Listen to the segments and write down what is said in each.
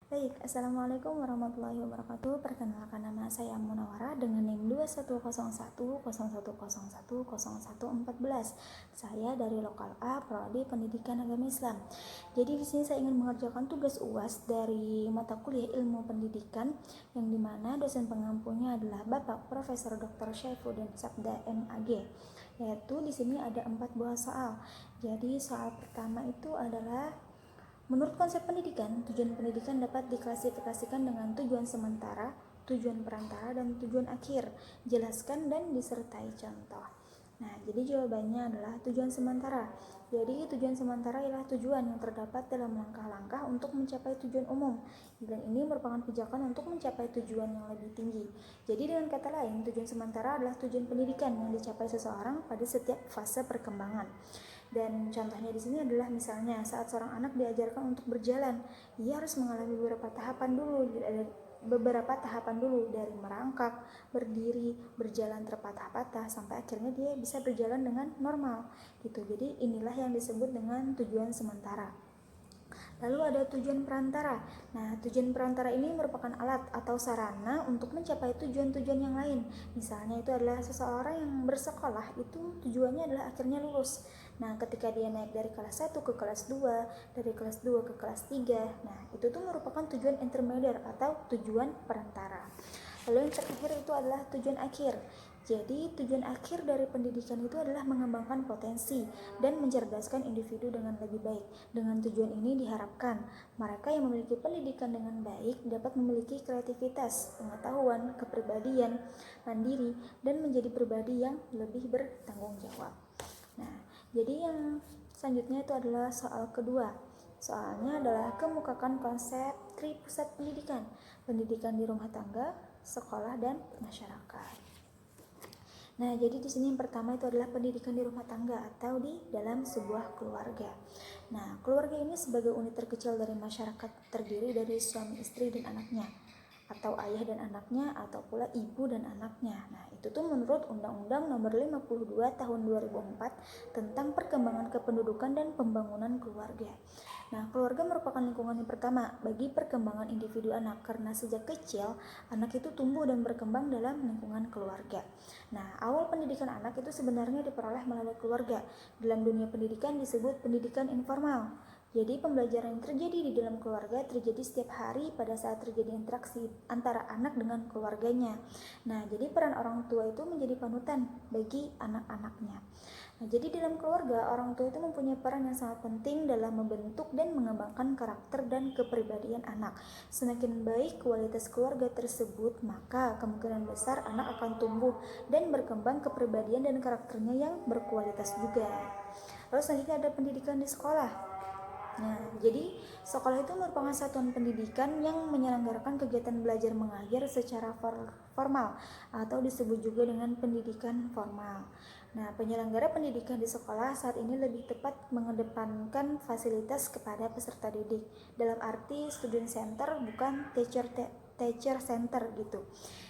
Baik, Assalamualaikum warahmatullahi wabarakatuh. Perkenalkan, nama saya Munawara dengan NIM 210101010114. Saya dari Lokal A, Prodi Pendidikan Agama Islam. Jadi di sini saya ingin mengerjakan tugas UAS dari mata kuliah Ilmu Pendidikan, yang dimana dosen pengampunya adalah Bapak Profesor Dr. Syaifuddin Sabda MAG. Yaitu di sini ada 4 buah soal. Jadi soal pertama itu adalah: menurut konsep pendidikan, tujuan pendidikan dapat diklasifikasikan dengan tujuan sementara, tujuan perantara, dan tujuan akhir. Jelaskan dan disertai contoh. Nah, jadi jawabannya adalah tujuan sementara. Jadi tujuan sementara ialah tujuan yang terdapat dalam langkah-langkah untuk mencapai tujuan umum, dan ini merupakan pijakan untuk mencapai tujuan yang lebih tinggi. Jadi dengan kata lain, tujuan sementara adalah tujuan pendidikan yang dicapai seseorang pada setiap fase perkembangan. Dan contohnya di sini adalah misalnya saat seorang anak diajarkan untuk berjalan, ia harus mengalami beberapa tahapan dulu dari merangkak, berdiri, berjalan terpatah-patah sampai akhirnya dia bisa berjalan dengan normal gitu. Jadi inilah yang disebut dengan tujuan sementara. Lalu ada tujuan perantara. Nah, tujuan perantara ini merupakan alat atau sarana untuk mencapai tujuan-tujuan yang lain. Misalnya itu adalah seseorang yang bersekolah, itu tujuannya adalah akhirnya lulus. Nah, ketika dia naik dari kelas 1 ke kelas 2, dari kelas 2 ke kelas 3, nah itu tuh merupakan tujuan intermediate atau tujuan perantara. Lalu yang terakhir itu adalah tujuan akhir. Jadi tujuan akhir dari pendidikan itu adalah mengembangkan potensi dan mencerdaskan individu dengan lebih baik. Dengan tujuan ini diharapkan mereka yang memiliki pendidikan dengan baik dapat memiliki kreativitas, pengetahuan, kepribadian, mandiri, dan menjadi pribadi yang lebih bertanggung jawab. Nah, jadi yang selanjutnya itu adalah soal kedua. Soalnya adalah kemukakan konsep tripusat pendidikan: pendidikan di rumah tangga, sekolah, dan masyarakat. Nah, jadi di sini yang pertama itu adalah pendidikan di rumah tangga atau di dalam sebuah keluarga. Nah, keluarga ini sebagai unit terkecil dari masyarakat terdiri dari suami istri dan anaknya, atau ayah dan anaknya, atau pula ibu dan anaknya. Nah, itu tuh menurut Undang-Undang Nomor 52 Tahun 2004 tentang Perkembangan Kependudukan dan Pembangunan Keluarga. Nah, keluarga merupakan lingkungan yang pertama bagi perkembangan individu anak, karena sejak kecil anak itu tumbuh dan berkembang dalam lingkungan keluarga. Nah, awal pendidikan anak itu sebenarnya diperoleh melalui keluarga. Dalam dunia pendidikan disebut pendidikan informal. Jadi pembelajaran yang terjadi di dalam keluarga terjadi setiap hari pada saat terjadi interaksi antara anak dengan keluarganya. Nah, jadi peran orang tua itu menjadi panutan bagi anak-anaknya. Nah, jadi dalam keluarga, orang tua itu mempunyai peran yang sangat penting dalam membentuk dan mengembangkan karakter dan kepribadian anak. Semakin baik kualitas keluarga tersebut, maka kemungkinan besar anak akan tumbuh dan berkembang kepribadian dan karakternya yang berkualitas juga. Lalu selanjutnya ada pendidikan di sekolah. Nah, jadi sekolah itu merupakan satuan pendidikan yang menyelenggarakan kegiatan belajar mengajar secara formal atau disebut juga dengan pendidikan formal. Nah, penyelenggara pendidikan di sekolah saat ini lebih tepat mengedepankan fasilitas kepada peserta didik. Dalam arti student center, bukan teacher center gitu.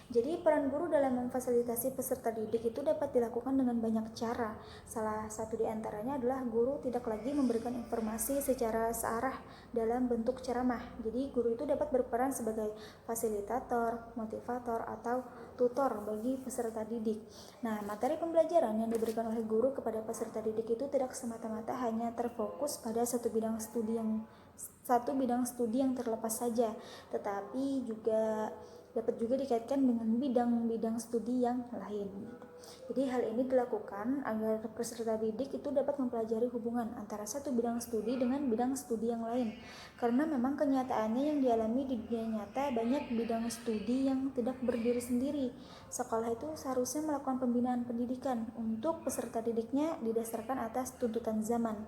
Jadi peran guru dalam memfasilitasi peserta didik itu dapat dilakukan dengan banyak cara. Salah satu di antaranya adalah guru tidak lagi memberikan informasi secara searah dalam bentuk ceramah. Jadi guru itu dapat berperan sebagai fasilitator, motivator, atau tutor bagi peserta didik. Nah, materi pembelajaran yang diberikan oleh guru kepada peserta didik itu tidak semata-mata hanya terfokus pada satu bidang studi yang terlepas saja, tetapi juga dapat juga dikaitkan dengan bidang-bidang studi yang lain. Jadi hal ini dilakukan agar peserta didik itu dapat mempelajari hubungan antara satu bidang studi dengan bidang studi yang lain. Karena memang kenyataannya yang dialami di dunia nyata, banyak bidang studi yang tidak berdiri sendiri. Sekolah itu seharusnya melakukan pembinaan pendidikan untuk peserta didiknya didasarkan atas tuntutan zaman.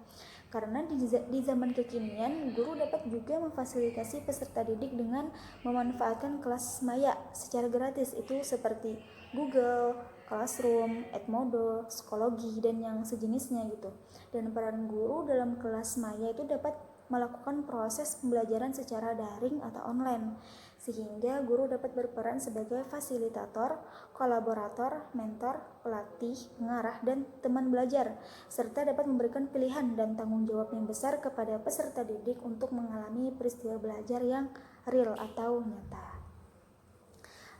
Karena di zaman kekinian, guru dapat juga memfasilitasi peserta didik dengan memanfaatkan kelas maya secara gratis, itu seperti Google, Classroom, Edmodo, Psikologi, dan yang sejenisnya gitu. Dan peran guru dalam kelas maya itu dapat melakukan proses pembelajaran secara daring atau online, sehingga guru dapat berperan sebagai fasilitator, kolaborator, mentor, pelatih, pengarah, dan teman belajar, serta dapat memberikan pilihan dan tanggung jawab yang besar kepada peserta didik untuk mengalami peristiwa belajar yang real atau nyata.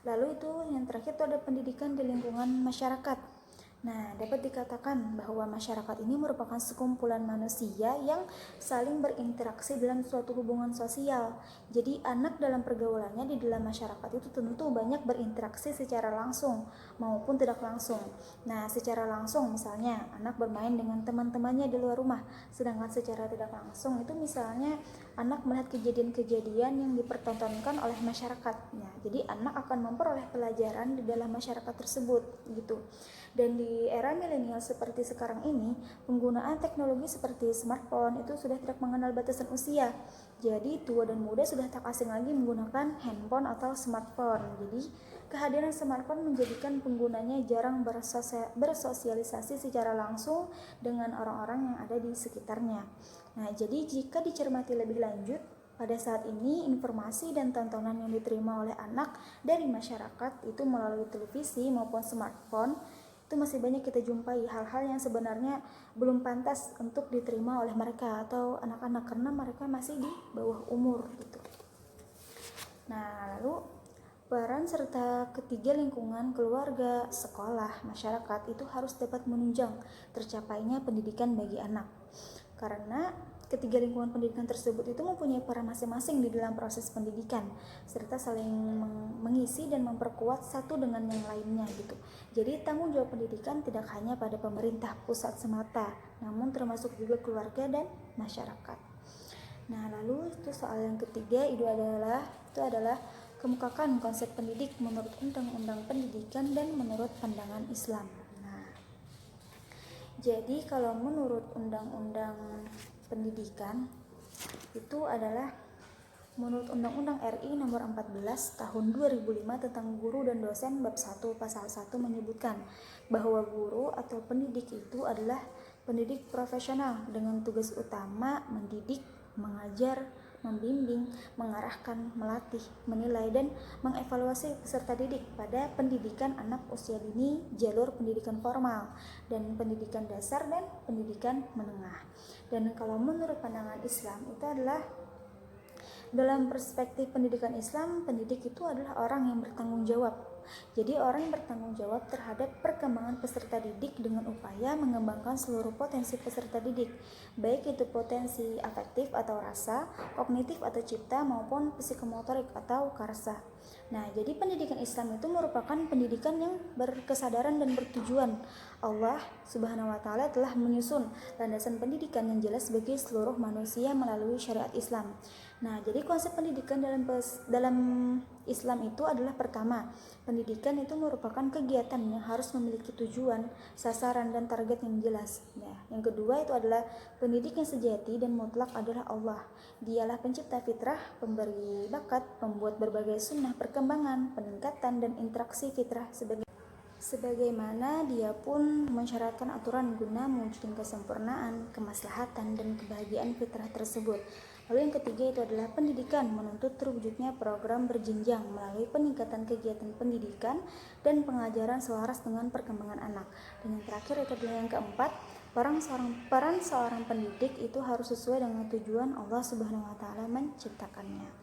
Lalu itu yang terakhir itu ada pendidikan di lingkungan masyarakat. Nah, dapat dikatakan bahwa masyarakat ini merupakan sekumpulan manusia yang saling berinteraksi dalam suatu hubungan sosial. Jadi, anak dalam pergaulannya di dalam masyarakat itu tentu banyak berinteraksi secara langsung maupun tidak langsung. Nah, secara langsung misalnya anak bermain dengan teman-temannya di luar rumah, sedangkan secara tidak langsung itu misalnya anak melihat kejadian-kejadian yang dipertontonkan oleh masyarakat. Nah, jadi anak akan memperoleh pelajaran di dalam masyarakat tersebut gitu. Dan di era milenial seperti sekarang ini, penggunaan teknologi seperti smartphone itu sudah tidak mengenal batasan usia. Jadi tua dan muda sudah tak asing lagi menggunakan handphone atau smartphone. Jadi kehadiran smartphone menjadikan penggunanya jarang bersosialisasi secara langsung dengan orang-orang yang ada di sekitarnya. Nah, jadi jika dicermati lebih lanjut, pada saat ini informasi dan tontonan yang diterima oleh anak dari masyarakat itu melalui televisi maupun smartphone itu masih banyak kita jumpai hal-hal yang sebenarnya belum pantas untuk diterima oleh mereka atau anak-anak karena mereka masih di bawah umur gitu. Nah, lalu peran serta ketiga lingkungan keluarga, sekolah, masyarakat itu harus dapat menunjang tercapainya pendidikan bagi anak. Karena ketiga lingkungan pendidikan tersebut itu mempunyai peran masing-masing di dalam proses pendidikan serta saling mengisi dan memperkuat satu dengan yang lainnya gitu. Jadi tanggung jawab pendidikan tidak hanya pada pemerintah pusat semata, namun termasuk juga keluarga dan masyarakat. Nah, lalu itu soal yang ketiga itu adalah kemukakan konsep pendidik menurut Undang-Undang Pendidikan dan menurut pandangan Islam. Nah, jadi kalau menurut Undang-Undang Pendidikan itu adalah menurut Undang-Undang RI nomor 14 tahun 2005 tentang guru dan dosen bab 1 pasal 1 menyebutkan bahwa guru atau pendidik itu adalah pendidik profesional dengan tugas utama mendidik, mengajar, membimbing, mengarahkan, melatih, menilai, dan mengevaluasi peserta didik pada pendidikan anak usia dini, jalur pendidikan formal, dan pendidikan dasar, dan pendidikan menengah. Dan kalau menurut pandangan Islam itu adalah dalam perspektif pendidikan Islam, pendidik itu adalah orang yang bertanggung jawab. Jadi orang yang bertanggung jawab terhadap perkembangan peserta didik dengan upaya mengembangkan seluruh potensi peserta didik, baik itu potensi afektif atau rasa, kognitif atau cipta maupun psikomotorik atau karsa. Nah, jadi pendidikan Islam itu merupakan pendidikan yang berkesadaran dan bertujuan. Allah Subhanahu wa taala telah menyusun landasan pendidikan yang jelas bagi seluruh manusia melalui syariat Islam. Nah, jadi konsep pendidikan dalam Islam itu adalah pertama, pendidikan itu merupakan kegiatan yang harus memiliki tujuan, sasaran, dan target yang jelas. Nah, yang kedua itu adalah pendidik yang sejati dan mutlak adalah Allah. Dialah pencipta fitrah, pemberi bakat, pembuat berbagai sunnah perkembangan, peningkatan, dan interaksi fitrah sebagaimana dia pun mensyaratkan aturan guna mewujudkan kesempurnaan, kemaslahatan, dan kebahagiaan fitrah tersebut. Lalu yang ketiga itu adalah pendidikan menuntut terwujudnya program berjenjang melalui peningkatan kegiatan pendidikan dan pengajaran selaras dengan perkembangan anak. Dan yang terakhir itu adalah yang keempat, peran seorang pendidik itu harus sesuai dengan tujuan Allah Subhanahu wa taala menciptakannya.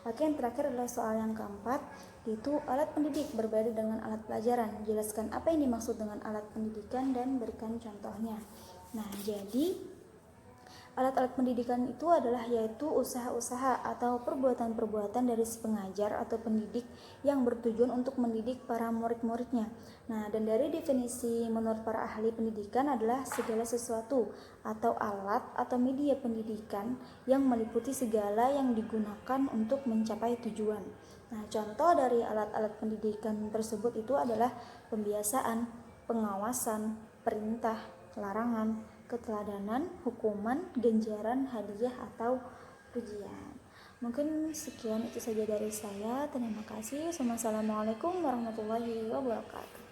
Oke, yang terakhir adalah soal yang keempat, yaitu alat pendidik berbeda dengan alat pelajaran. Jelaskan apa yang dimaksud dengan alat pendidikan dan berikan contohnya. Nah, jadi alat-alat pendidikan itu adalah yaitu usaha-usaha atau perbuatan-perbuatan dari si pengajar atau pendidik yang bertujuan untuk mendidik para murid-muridnya. Nah, dan dari definisi menurut para ahli pendidikan adalah segala sesuatu atau alat atau media pendidikan yang meliputi segala yang digunakan untuk mencapai tujuan. Nah, contoh dari alat-alat pendidikan tersebut itu adalah pembiasaan, pengawasan, perintah, larangan, keteladanan, hukuman, ganjaran, hadiah, atau pujian. Mungkin sekian itu saja dari saya. Terima kasih. Wassalamualaikum warahmatullahi wabarakatuh.